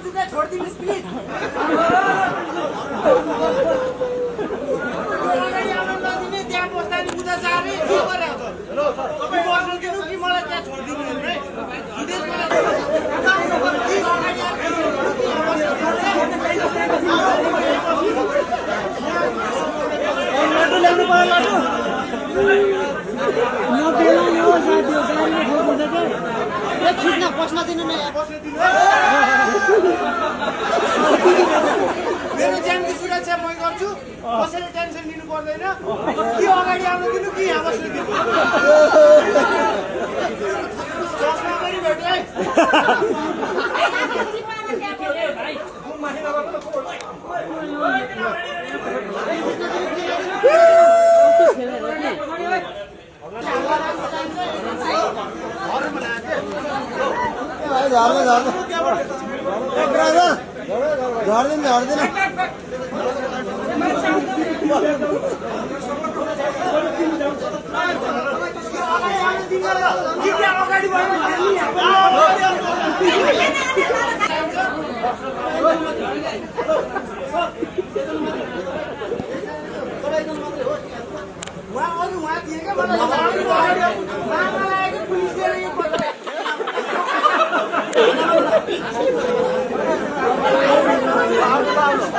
जुका छोडिदिनुहोस् प्लिज अगाडि आउन नदिने त्यहाँ बस्दा नि उता जाने के गरे तपाईँ बस्नु दिनु कि मलाई त्यहाँ छोडिदिनु है लाटो ल्याउनु पर्यो लाटो म बेला नि हो साथी हो गाडीले ठोक्छ के ए छिट्न बस्न दिनु न मेरो ज्यानको सुरक्षा मै गर्छु कसैले टेन्सन लिनु पर्दैन कि अगाडि आउनु दिनु कि यहाँ बस्नु दिनु चस्मा पनि भेट्यो है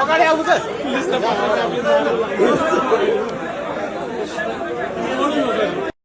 अगाडि आउनु